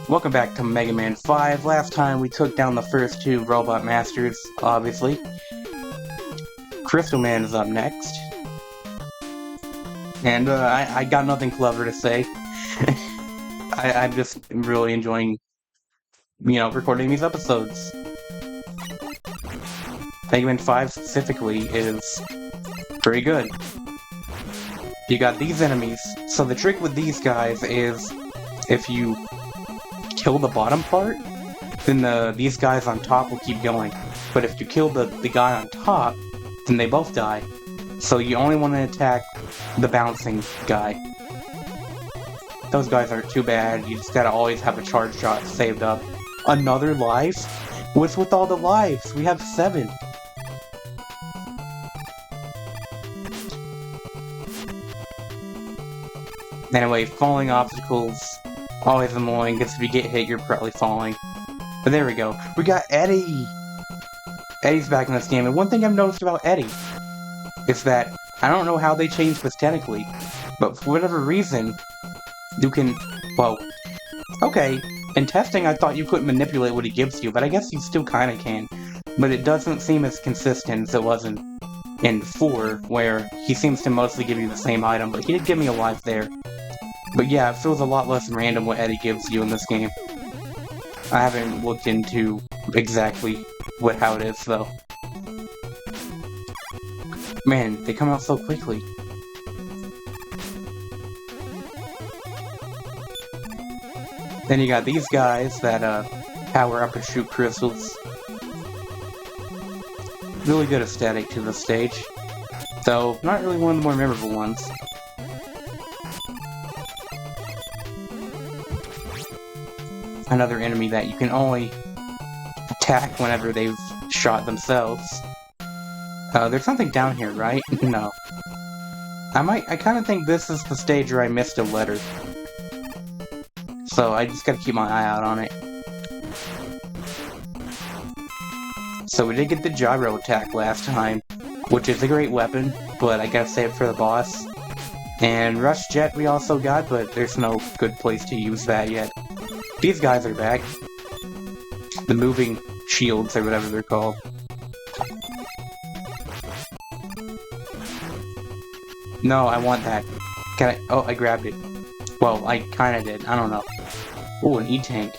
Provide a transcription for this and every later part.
Welcome back to Mega Man 5. Last time we took down the first two Robot Masters, obviously. Crystal Man is up next. And I got nothing clever to say. I'm just really enjoying, recording these episodes. Mega Man 5 specifically is pretty good. You got these enemies. So the trick with these guys is if you kill the bottom part, then these guys on top will keep going. But if you kill the guy on top, then they both die. So you only want to attack the bouncing guy. Those guys aren't too bad, you just gotta always have a charge shot saved up. Another life? What's with all the lives? We have 7. Anyway, falling obstacles, always annoying, because if you get hit, you're probably falling. But there we go. We got Eddie! Eddie's back in this game, and one thing I've noticed about Eddie is that, I don't know how they changed this technically, but for whatever reason, you can, well, okay, in testing I thought you couldn't manipulate what he gives you, but I guess you still kinda can. But it doesn't seem as consistent as it was in 4, where he seems to mostly give you the same item, but he did give me a life there. But yeah, it feels a lot less random what Eddie gives you in this game. I haven't looked into exactly how it is, though. Man, they come out so quickly. Then you got these guys that power up and shoot crystals. Really good aesthetic to the stage, though not really one of the more memorable ones. Another enemy that you can only attack whenever they've shot themselves. There's something down here, right? No. I kind of think this is the stage where I missed a letter. So I just gotta keep my eye out on it. So we did get the gyro attack last time, which is a great weapon, but I gotta save it for the boss. And Rush Jet we also got, but there's no good place to use that yet. These guys are back. The moving shields, or whatever they're called. No, I want that. Can I? Oh, I grabbed it. Well, I kinda did. I don't know. Ooh, an E-tank.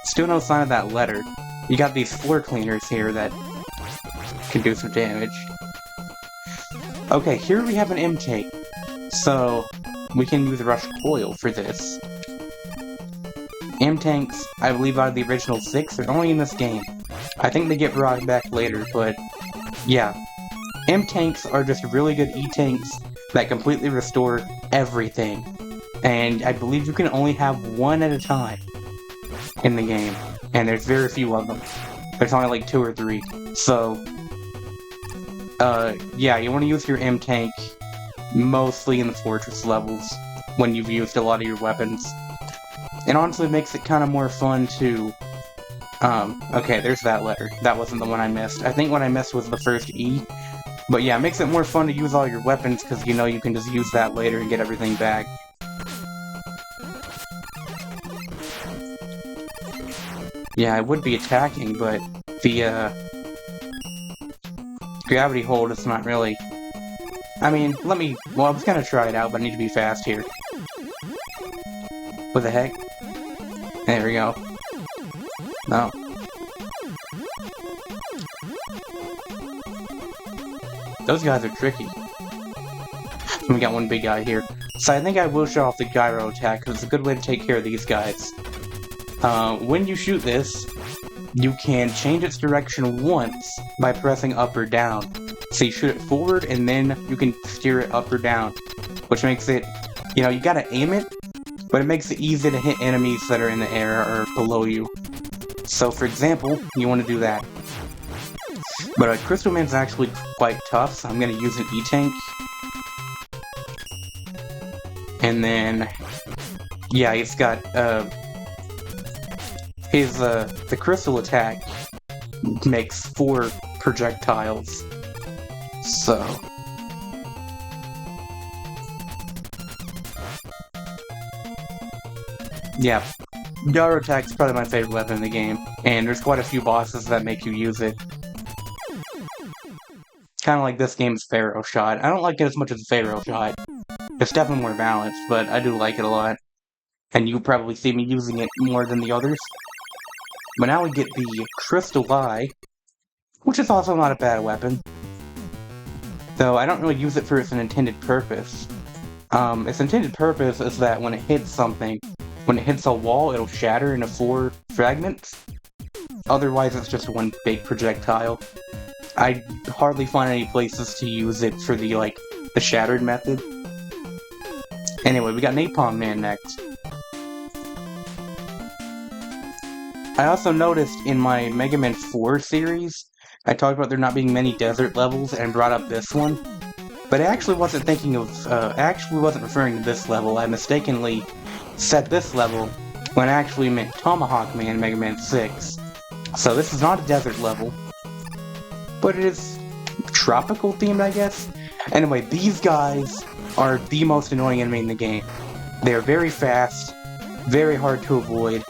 Still no sign of that letter. You got these floor cleaners here that can do some damage. Okay, here we have an M-tank. So, we can use Rush Coil for this. M-tanks, I believe out of the original 6, are only in this game. I think they get brought back later, but yeah. M-tanks are just really good E-tanks that completely restore everything. And I believe you can only have one at a time in the game. And there's very few of them. There's only like 2 or 3. So, yeah, you want to use your M-tank mostly in the fortress levels when you've used a lot of your weapons. It honestly makes it kind of more fun to... okay, there's that letter. That wasn't the one I missed. I think what I missed was the first E. But yeah, it makes it more fun to use all your weapons, because you know you can just use that later and get everything back. Yeah, I would be attacking, but the, gravity hold is not really... I mean, well, I was gonna try it out, but I need to be fast here. What the heck? There we go. No. Those guys are tricky. We got one big guy here. So I think I will show off the gyro attack, because it's a good way to take care of these guys. When you shoot this, you can change its direction once by pressing up or down. So you shoot it forward, and then you can steer it up or down. Which makes it, you gotta aim it, but it makes it easy to hit enemies that are in the air or below you. So for example, you want to do that. But Crystal Man's actually quite tough, so I'm going to use an E-tank. And then, yeah, he's got, the crystal attack makes 4 projectiles. So, Yeah, gyro attack's probably my favorite weapon in the game, and there's quite a few bosses that make you use it. Kind of like this game's Pharaoh Shot. I don't like it as much as Pharaoh Shot. It's definitely more balanced, but I do like it a lot. And you probably see me using it more than the others. But now we get the Crystal Eye, which is also not a bad weapon. Though I don't really use it for its intended purpose. Its intended purpose is that when it hits something, when it hits a wall, it'll shatter into 4 fragments. Otherwise, it's just one big projectile. I hardly find any places to use it for the shattered method. Anyway, we got Napalm Man next. I also noticed in my Mega Man 4 series, I talked about there not being many desert levels and brought up this one. But I actually wasn't referring to this level. I mistakenly said this level when I actually meant Tomahawk Man Mega Man 6. So this is not a desert level, but it is tropical themed, I guess? Anyway, these guys are the most annoying enemy in the game. They're very fast, very hard to avoid.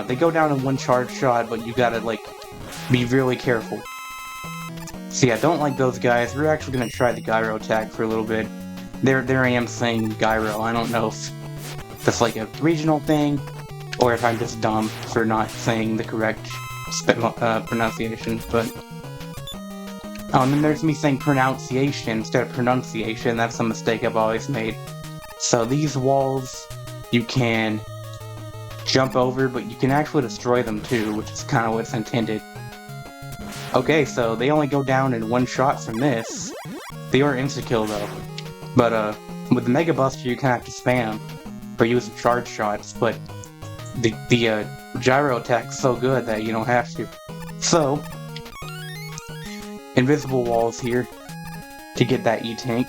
They go down in one charge shot, but you gotta, be really careful. So yeah, don't like those guys. We're actually gonna try the gyro attack for a little bit. There I am saying gyro. I don't know if that's like a regional thing, or if I'm just dumb for not saying the correct pronunciation, but... and then there's me saying pronunciation instead of pronunciation. That's a mistake I've always made. So these walls, you can jump over, but you can actually destroy them too, which is kind of what's intended. Okay, so they only go down in one shot from this. They are insta-kill though. But with the Mega Buster you kind of have to spam, or use charge shots, but the gyro attack's so good that you don't have to. So, invisible walls here to get that E-Tank.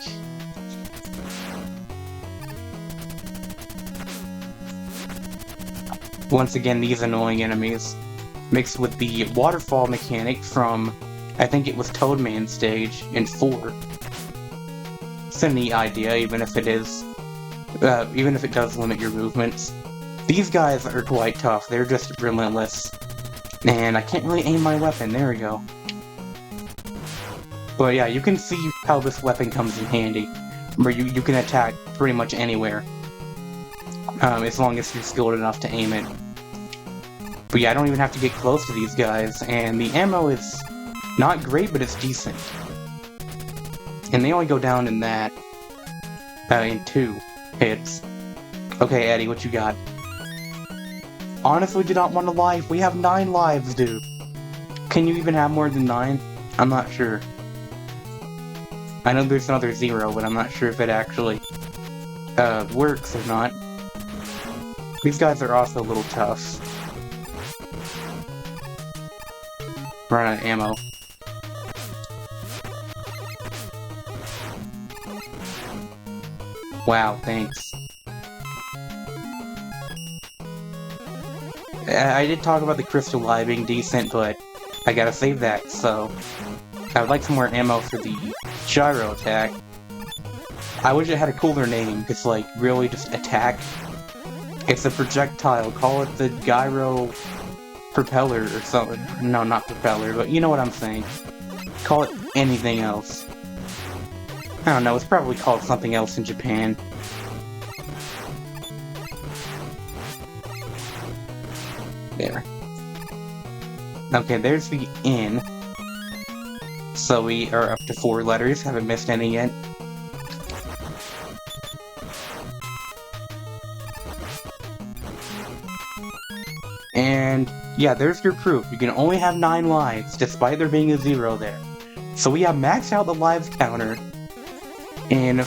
Once again, these annoying enemies, mixed with the waterfall mechanic from, I think it was Toadman stage in 4. It's a neat idea, even if it does limit your movements. These guys are quite tough, they're just relentless. And I can't really aim my weapon, there we go. But yeah, you can see how this weapon comes in handy, where you can attack pretty much anywhere. As long as you're skilled enough to aim it. But yeah, I don't even have to get close to these guys, and the ammo is not great, but it's decent. And they only go down in that, in 2 hits. Okay, Eddie, what you got? Honestly, do not want a life. We have 9 lives, dude. Can you even have more than 9? I'm not sure. I know there's another 0, but I'm not sure if it actually, works or not. These guys are also a little tough. Run out of ammo. Wow, thanks. I did talk about the Crystal Eye being decent, but I gotta save that, so... I would like some more ammo for the gyro attack. I wish it had a cooler name, because, really just attack. It's a projectile, call it the gyro propeller or something. No, not propeller, but you know what I'm saying. Call it anything else. I don't know, it's probably called something else in Japan. There. Okay, there's the N. So we are up to 4 letters, haven't missed any yet. And yeah, there's your proof. You can only have 9 lives, despite there being a 0 there. So we have maxed out the lives counter in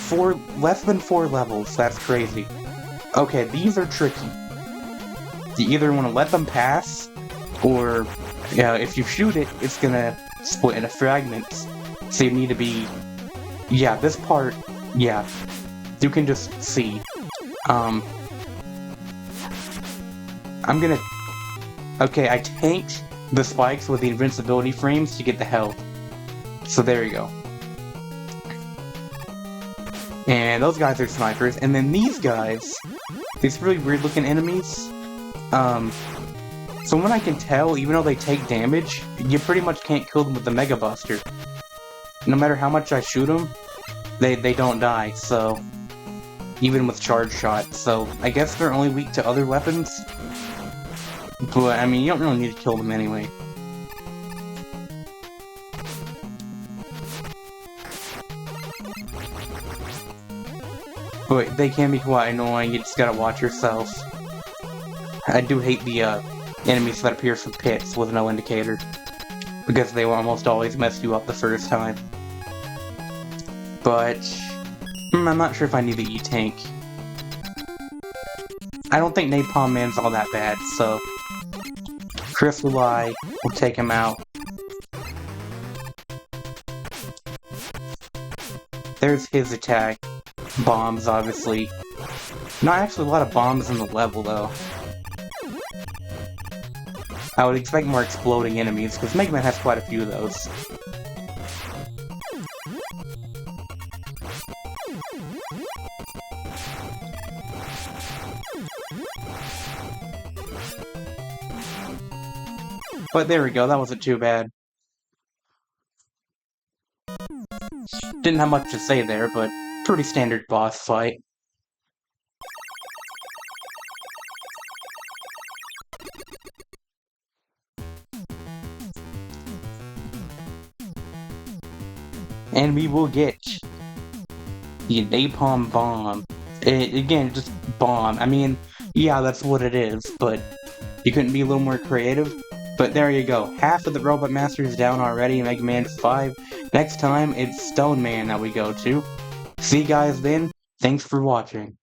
less than 4 levels. That's crazy. Okay, these are tricky. You either want to let them pass, or if you shoot it, it's gonna split into fragments. So you need to be... Yeah, this part, yeah. You can just see. I'm gonna... Okay, I tanked the spikes with the invincibility frames to get the health. So there you go. And those guys are snipers, and then these guys these really weird looking enemies. From what I can tell, even though they take damage, you pretty much can't kill them with the Mega Buster. No matter how much I shoot them, they don't die, so... Even with charge shot, so I guess they're only weak to other weapons. But, I mean, you don't really need to kill them anyway. But they can be quite annoying, you just gotta watch yourself. I do hate the enemies that appear from pits with no indicator, because they will almost always mess you up the first time. But I'm not sure if I need the E-Tank. I don't think Napalm Man's all that bad, so Crystal Eye will take him out. There's his attack. Bombs, obviously. Not actually a lot of bombs in the level, though. I would expect more exploding enemies, because Mega Man has quite a few of those. But there we go, that wasn't too bad. Didn't have much to say there, but pretty standard boss fight. And we will get the Napalm Bomb. Again, just bomb. I mean, yeah, that's what it is, but you couldn't be a little more creative? But there you go. Half of the Robot Master is down already in Mega Man 5. Next time, it's Stone Man that we go to. See you guys then. Thanks for watching.